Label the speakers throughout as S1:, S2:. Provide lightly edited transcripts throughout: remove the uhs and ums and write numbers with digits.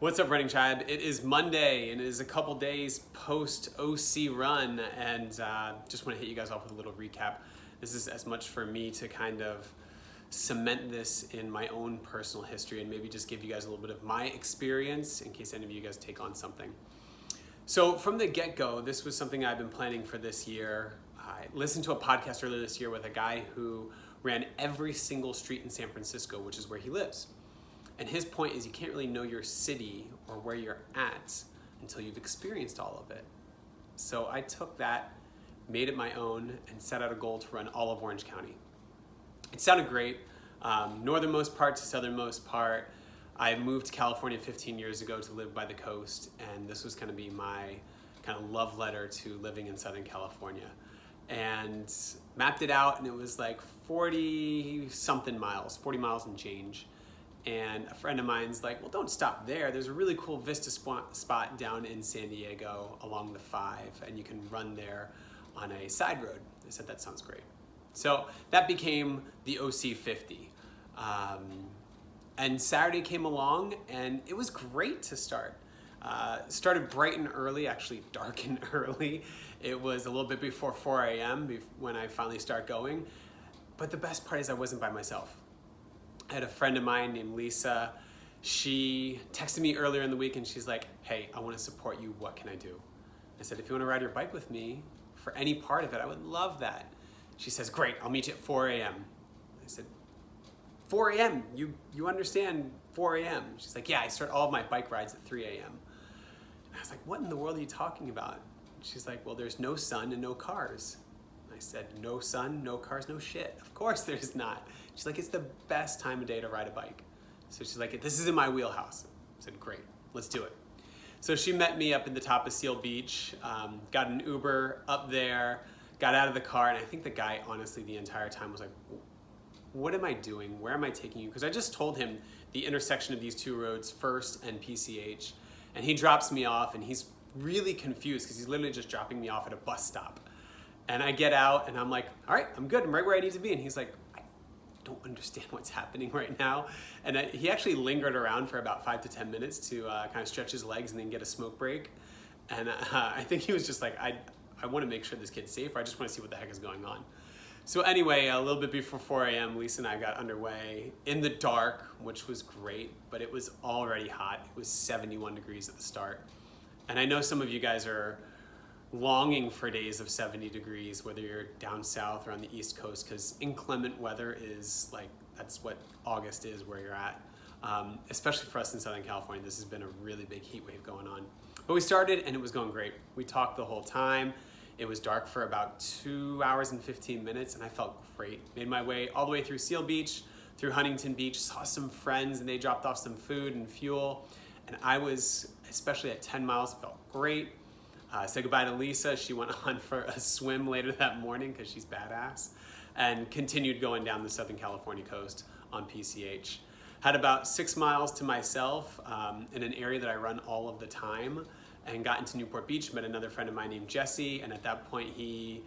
S1: What's up, Running Tribe? It is Monday and it is a couple days post OC run, and just want to hit you guys off with a little recap. This is as much for me to kind of cement this in my own personal history and maybe just give you guys a little bit of my experience in case any of you guys take on something. So from the get-go, this was something I've been planning for this year. I listened to a podcast earlier this year with a guy who ran every single street in San Francisco, which is where he lives. And his point is you can't really know your city or where you're at until you've experienced all of it. So I took that, made it my own, and set out a goal to run all of Orange County. It sounded great. Northernmost part to southernmost part. I moved to California 15 years ago to live by the coast, and this was going to be my kind of love letter to living in Southern California. And mapped it out, and it was like 40 something miles, 40 miles and change. And a friend of mine's like, well, don't stop there. There's a really cool Vista spot down in San Diego along the 5, and you can run there on a side road. I said, that sounds great. So that became the OC 50. And Saturday came along, and it was great to start. Started bright and early, actually dark and early. It was a little bit before 4 a.m. when I finally start going. But the best part is I wasn't by myself. I had a friend of mine named Lisa. She texted me earlier in the week and she's like, hey, I want to support you. What can I do? I said, if you want to ride your bike with me for any part of it, I would love that. She says, great, I'll meet you at 4 a.m. I said, 4 a.m., you understand 4 a.m.? She's like, yeah, I start all of my bike rides at 3 a.m. And I was like, what in the world are you talking about? She's like, well, there's no sun and no cars. I said, no sun, no cars, no shit. Of course there's not. She's like, it's the best time of day to ride a bike. So she's like, this is in my wheelhouse. I said, great, let's do it. So she met me up in the top of Seal Beach, got an Uber up there, got out of the car, and I think the guy, honestly, the entire time was like, what am I doing? Where am I taking you? Because I just told him the intersection of these two roads, First and PCH, and he drops me off, and he's really confused because he's literally just dropping me off at a bus stop. And I get out, and I'm like, all right, I'm good. I'm right where I need to be. And he's like, I don't understand what's happening right now. And he actually lingered around for about 5 to 10 minutes to kind of stretch his legs and then get a smoke break. And I think he was just like, I want to make sure this kid's safe, or I just want to see what the heck is going on. So anyway, a little bit before 4 a.m., Lisa and I got underway in the dark, which was great, but it was already hot. It was 71 degrees at the start. And I know some of you guys are longing for days of 70 degrees, whether you're down south or on the East Coast, because inclement weather is like, that's what August is where you're at. Especially for us in Southern California, this has been a really big heat wave going on. But we started and it was going great. We talked the whole time. It was dark for about 2 hours and 15 minutes and I felt great. Made my way all the way through Seal Beach, through Huntington Beach, saw some friends and they dropped off some food and fuel. And I was, especially at 10 miles, felt great. Said goodbye to Lisa. She went on for a swim later that morning because she's badass, and continued going down the Southern California coast on PCH. Had about 6 miles to myself in an area that I run all of the time, and got into Newport Beach, met another friend of mine named Jesse, and at that point he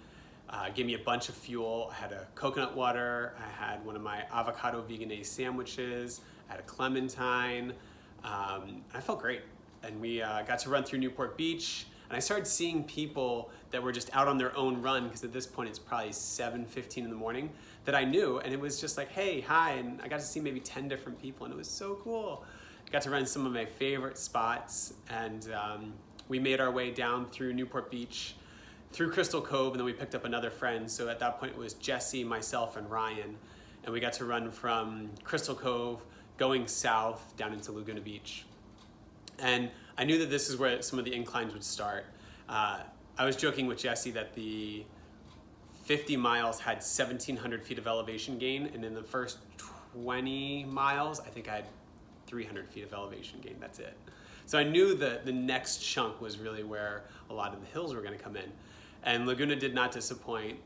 S1: gave me a bunch of fuel. I had a coconut water, I had one of my avocado vegan sandwiches, I had a clementine. I felt great, and we got to run through Newport Beach. And I started seeing people that were just out on their own run, because at this point it's probably 7:15 in the morning, that I knew, and it was just like, hey, hi, and I got to see maybe 10 different people, and it was so cool. I got to run some of my favorite spots, and we made our way down through Newport Beach, through Crystal Cove, and then we picked up another friend. So at that point it was Jesse, myself, and Ryan, and we got to run from Crystal Cove going south down into Laguna Beach. And I knew that this is where some of the inclines would start. I was joking with Jesse that the 50 miles had 1,700 feet of elevation gain, and in the first 20 miles, I think I had 300 feet of elevation gain, that's it. So I knew that the next chunk was really where a lot of the hills were gonna come in. And Laguna did not disappoint,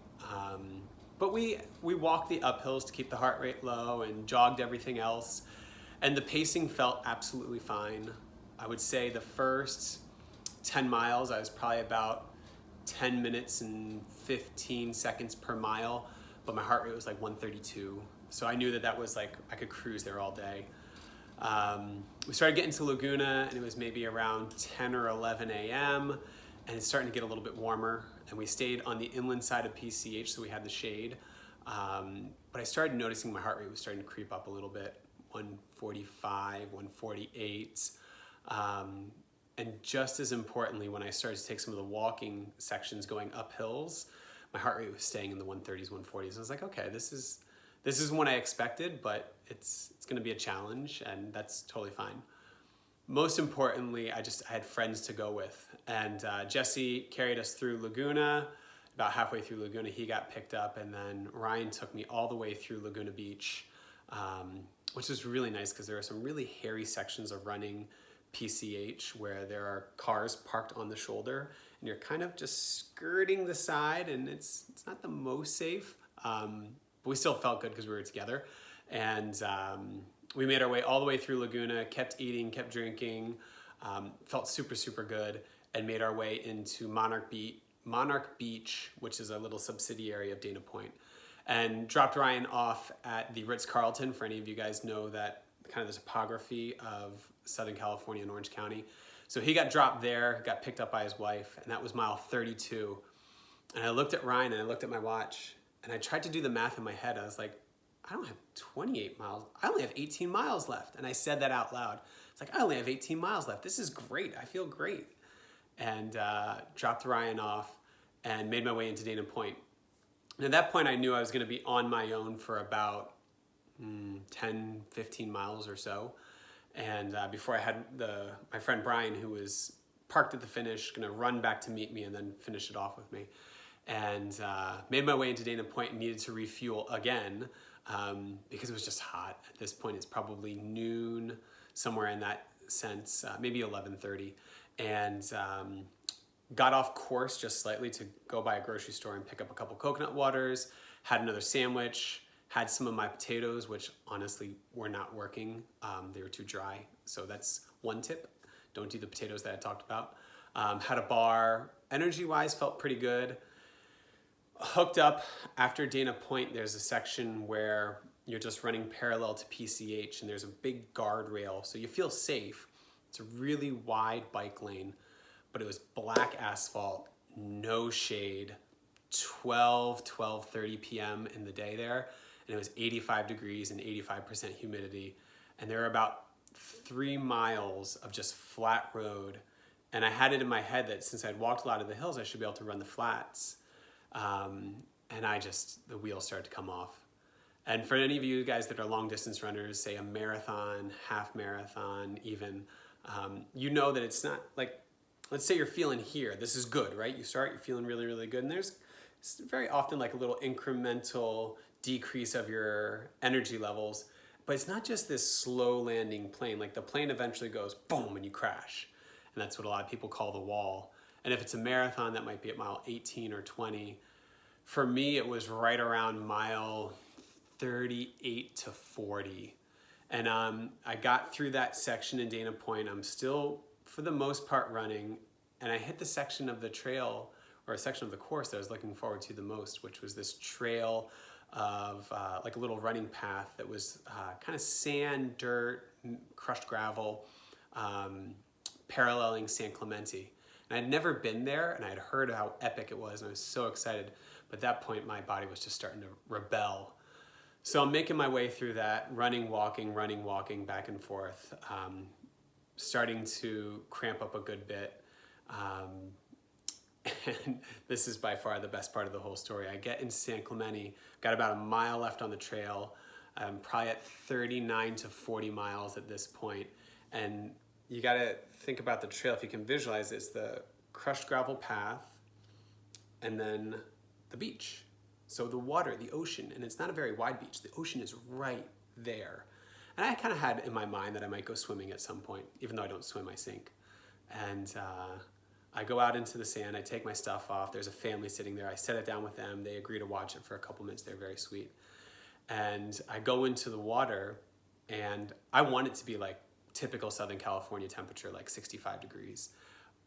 S1: but we walked the uphills to keep the heart rate low and jogged everything else, and the pacing felt absolutely fine. I would say the first 10 miles, I was probably about 10 minutes and 15 seconds per mile, but my heart rate was like 132. So I knew that that was like, I could cruise there all day. We started getting to Laguna, and it was maybe around 10 or 11 a.m., and it's starting to get a little bit warmer, and we stayed on the inland side of PCH, so we had the shade. But I started noticing my heart rate was starting to creep up a little bit, 145, 148. And just as importantly, when I started to take some of the walking sections going up hills, my heart rate was staying in the 130s, 140s. I was like, okay, this is what I expected, but it's going to be a challenge, and that's totally fine. Most importantly, I had friends to go with, and Jesse carried us through Laguna. About halfway through Laguna, he got picked up, and then Ryan took me all the way through Laguna Beach, which was really nice because there are some really hairy sections of running PCH where there are cars parked on the shoulder, and you're kind of just skirting the side, and it's not the most safe, but we still felt good because we were together. And we made our way all the way through Laguna, kept eating, kept drinking, felt super, super good, and made our way into Monarch Beach, which is a little subsidiary of Dana Point, and dropped Ryan off at the Ritz-Carlton. For any of you guys know that kind of the topography of Southern California and Orange County. So he got dropped there, got picked up by his wife, and that was mile 32. And I looked at Ryan and I looked at my watch, and I tried to do the math in my head. I was like, I don't have 28 miles. I only have 18 miles left. And I said that out loud. It's like, I only have 18 miles left. This is great. I feel great. And dropped Ryan off and made my way into Dana Point. And at that point, I knew I was going to be on my own for about 10, 15 miles or so. And before I had my friend Brian, who was parked at the finish, going to run back to meet me and then finish it off with me. And made my way into Dana Point and needed to refuel again because it was just hot. At this point, it's probably noon, somewhere in that sense, maybe 11:30. And got off course just slightly to go by a grocery store and pick up a couple coconut waters, had another sandwich, had some of my potatoes, which honestly were not working. They were too dry. So that's one tip. Don't do the potatoes that I talked about. Had a bar. Energy-wise, felt pretty good. Hooked up after Dana Point, there's a section where you're just running parallel to PCH, and there's a big guardrail, so you feel safe. It's a really wide bike lane, but it was black asphalt, no shade, 12:30 p.m. in the day there, and it was 85 degrees and 85% humidity, and there were about 3 miles of just flat road, and I had it in my head that since I'd walked a lot of the hills, I should be able to run the flats, and the wheels started to come off. And for any of you guys that are long distance runners, say a marathon, half marathon even, you know that it's not like, let's say you're feeling here, this is good, right? You start, you're feeling really, really good, and there's very often like a little incremental decrease of your energy levels, but it's not just this slow landing plane. Like the plane eventually goes boom and you crash, and that's what a lot of people call the wall. And if it's a marathon, that might be at mile 18 or 20. For me, it was right around mile 38 to 40. And I got through that section in Dana Point. I'm still, for the most part, running. And I hit the section of the trail, or a section of the course that I was looking forward to the most, which was this trail of like a little running path that was kind of sand, dirt, crushed gravel, paralleling San Clemente. And I'd never been there, and I'd heard how epic it was, and I was so excited. But at that point, my body was just starting to rebel. So I'm making my way through that, running, walking, back and forth, starting to cramp up a good bit. And this is by far the best part of the whole story. I get in San Clemente, got about a mile left on the trail. I'm probably at 39 to 40 miles at this point. And you gotta think about the trail. If you can visualize it, it's the crushed gravel path and then the beach. So the water, the ocean, and it's not a very wide beach. The ocean is right there. And I kind of had in my mind that I might go swimming at some point. Even though I don't swim, I sink. And I go out into the sand, I take my stuff off. There's a family sitting there. I set it down with them. They agree to watch it for a couple minutes. They're very sweet. And I go into the water, and I want it to be like typical Southern California temperature, like 65 degrees.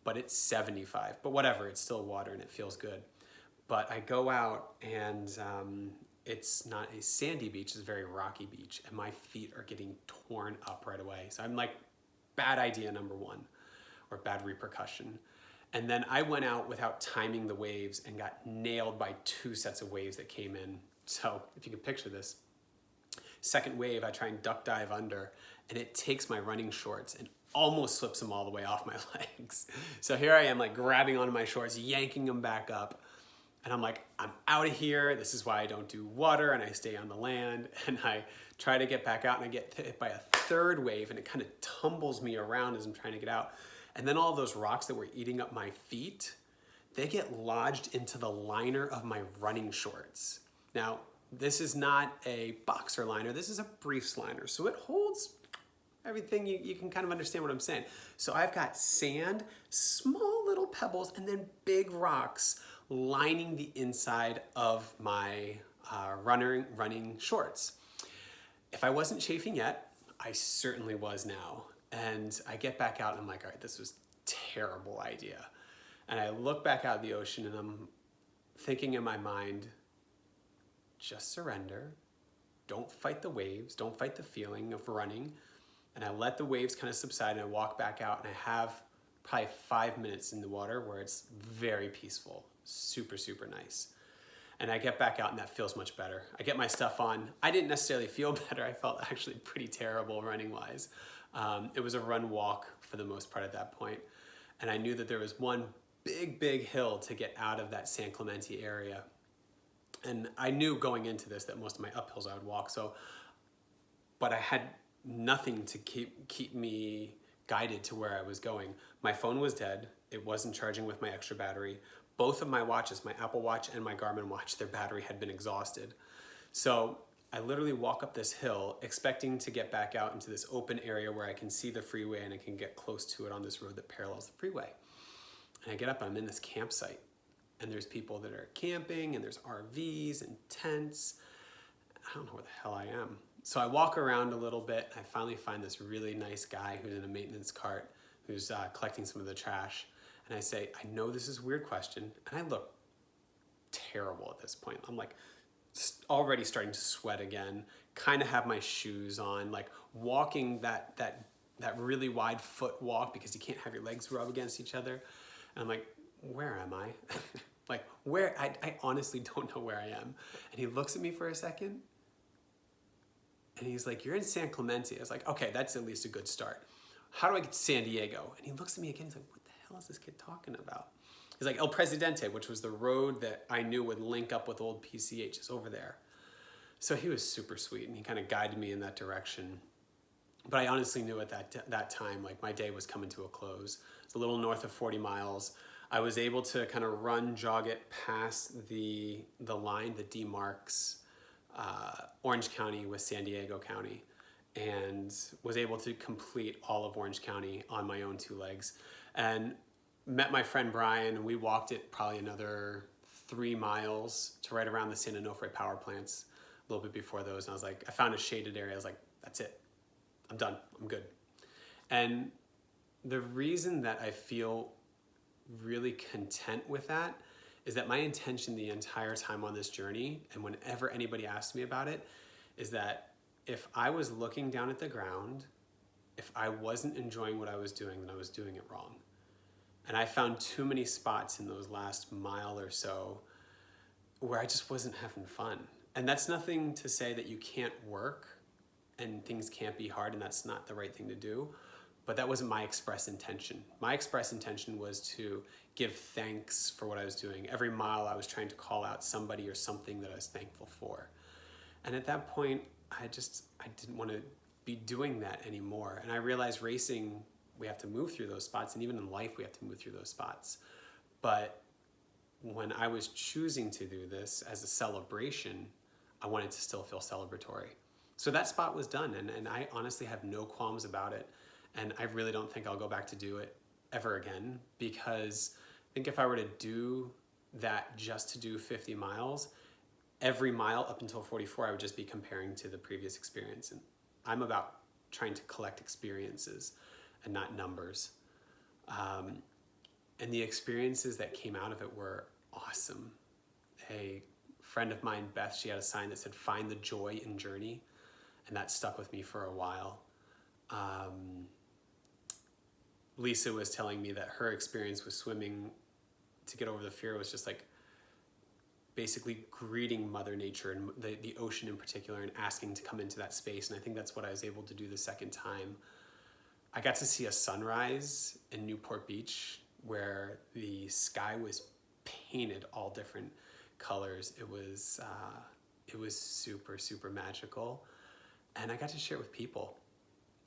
S1: But it's 75. But whatever, it's still water and it feels good. But I go out, and it's not a sandy beach, it's a very rocky beach, and my feet are getting torn up right away. So I'm like, bad idea number one, or bad repercussion. And then I went out without timing the waves and got nailed by 2 sets of waves that came in. So if you can picture this, second wave, I try and duck dive under, and it takes my running shorts and almost slips them all the way off my legs. So here I am, like grabbing onto my shorts, yanking them back up. And I'm like, I'm out of here. This is why I don't do water and I stay on the land. And I try to get back out and I get hit by a third wave and it kind of tumbles me around as I'm trying to get out. And then all those rocks that were eating up my feet, they get lodged into the liner of my running shorts. Now, this is not a boxer liner, this is a briefs liner. So it holds everything, you can kind of understand what I'm saying. So I've got sand, small little pebbles, and then big rocks lining the inside of my running shorts. If I wasn't chafing yet, I certainly was now. And I get back out and I'm like, all right, this was a terrible idea. And I look back out at the ocean and I'm thinking in my mind, just surrender. Don't fight the waves. Don't fight the feeling of running. And I let the waves kind of subside and I walk back out and I have probably 5 minutes in the water where it's very peaceful, super, super nice. And I get back out and that feels much better. I get my stuff on. I didn't necessarily feel better. I felt actually pretty terrible running wise. It was a run walk for the most part at that point. And I knew that there was one big hill to get out of that San Clemente area. And I knew going into this that most of my uphills I would walk. But I had nothing to keep me guided to where I was going. My phone was dead. It wasn't charging with my extra battery. Both of my watches, my Apple Watch and my Garmin watch, their battery had been exhausted. So I literally walk up this hill expecting to get back out into this open area where I can see the freeway and I can get close to it on this road that parallels the freeway. And I get up and I'm in this campsite and there's people that are camping and there's RVs and tents. I don't know where the hell I am. So I walk around a little bit. I finally find this really nice guy who's in a maintenance cart who's collecting some of the trash. And I say, I know this is a weird question. And I look terrible at this point. I'm like already starting to sweat again, kind of have my shoes on, like walking that really wide foot walk because you can't have your legs rub against each other. And I'm like, where am I? Like where, I honestly don't know where I am. And he looks at me for a second and he's like, you're in San Clemente. I was like, okay, that's at least a good start. How do I get to San Diego? And he looks at me again, he's like, what the hell is this kid talking about? He's like, El Presidente, which was the road that I knew would link up with old PCH, is over there. So he was super sweet and he kind of guided me in that direction. But I honestly knew at that time, like my day was coming to a close. It's a little north of 40 miles. I was able to kind of jog it past the line that demarks Orange County with San Diego County, and was able to complete all of Orange County on my own 2 legs. And met my friend Brian, and we walked it probably another 3 miles to right around the San Onofre power plants, a little bit before those. And I was like, I found a shaded area. I was like, that's it. I'm done. I'm good. And the reason that I feel really content with that is that my intention the entire time on this journey, and whenever anybody asks me about it, is that if I was looking down at the ground, if I wasn't enjoying what I was doing, then I was doing it wrong. And I found too many spots in those last mile or so where I just wasn't having fun. And that's nothing to say that you can't work and things can't be hard and that's not the right thing to do. But that wasn't my express intention. My express intention was to give thanks for what I was doing. Every mile I was trying to call out somebody or something that I was thankful for. And at that point, I didn't want to be doing that anymore. And I realized racing, we have to move through those spots, and even in life, we have to move through those spots. But when I was choosing to do this as a celebration, I wanted to still feel celebratory. So that spot was done, and I honestly have no qualms about it. And I really don't think I'll go back to do it ever again, because I think if I were to do that just to do 50 miles, every mile up until 44, I would just be comparing to the previous experience. And I'm about trying to collect experiences and not numbers. And the experiences that came out of it were awesome. A friend of mine, Beth, she had a sign that said, "Find the joy in journey." And that stuck with me for a while. Lisa was telling me that her experience with swimming to get over the fear was just like basically greeting Mother Nature and the ocean in particular and asking to come into that space. And I think that's what I was able to do the second time. I got to see a sunrise in Newport Beach where the sky was painted all different colors. It was super, super magical. And I got to share it with people.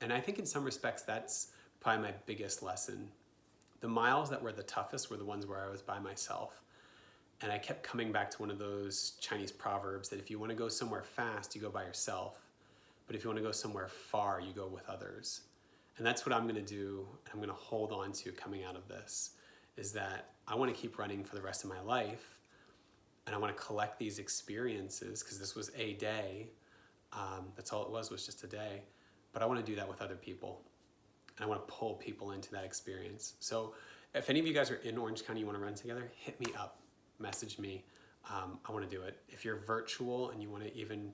S1: And I think in some respects, that's probably my biggest lesson. The miles that were the toughest were the ones where I was by myself. And I kept coming back to one of those Chinese proverbs that if you want to go somewhere fast, you go by yourself. But if you want to go somewhere far, you go with others. And that's what I'm going to do. I'm going to hold on to coming out of this, is that I want to keep running for the rest of my life. And I want to collect these experiences, because this was a day. That's all it was just a day. But I want to do that with other people. And I want to pull people into that experience. So if any of you guys are in Orange County, you want to run together, hit me up, message me. I want to do it. If you're virtual and you want to even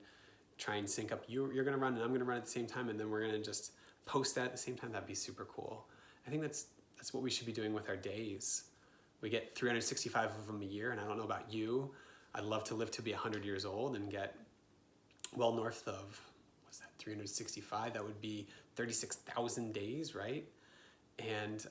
S1: try and sync up, you're going to run and I'm going to run at the same time, and then we're going to just post that at the same time, that'd be super cool. I think that's what we should be doing with our days. We get 365 of them a year, and I don't know about you. I'd love to live to be 100 years old and get well north of, what's that, 365? That would be 36,000 days, right? And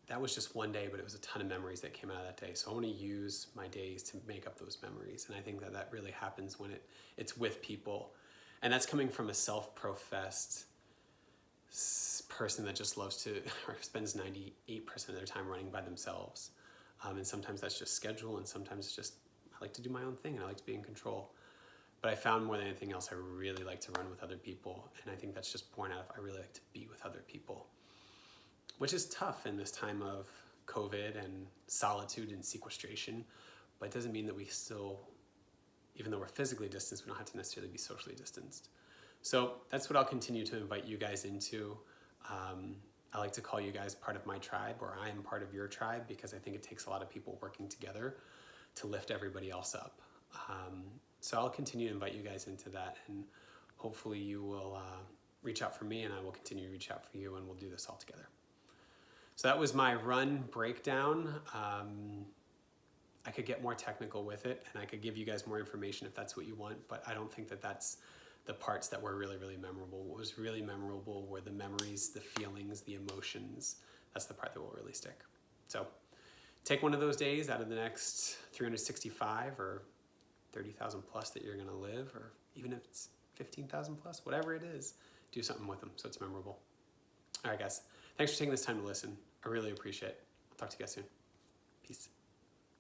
S1: that was just one day, but it was a ton of memories that came out of that day. So I want to use my days to make up those memories. And I think that really happens when it's with people. And that's coming from a self-professed person that just loves to, or spends 98% of their time running by themselves. And sometimes that's just schedule, and sometimes it's just, I like to do my own thing and I like to be in control. But I found more than anything else, I really like to run with other people. And I think that's just born out of, I really like to be with other people, which is tough in this time of COVID and solitude and sequestration. But it doesn't mean that we still, even though we're physically distanced, we don't have to necessarily be socially distanced. So that's what I'll continue to invite you guys into. I like to call you guys part of my tribe, or I am part of your tribe, because I think it takes a lot of people working together to lift everybody else up. So I'll continue to invite you guys into that, and hopefully you will reach out for me, and I will continue to reach out for you, and we'll do this all together. So that was my run breakdown. I could get more technical with it, and I could give you guys more information if that's what you want, but I don't think that that's the parts that were really, really memorable. What was really memorable were the memories, the feelings, the emotions. That's the part that will really stick. So take one of those days out of the next 365 or 30,000 plus that you're gonna live, or even if it's 15,000 plus, whatever it is, do something with them so it's memorable. All right, guys, thanks for taking this time to listen. I really appreciate it. I'll talk to you guys soon. Peace.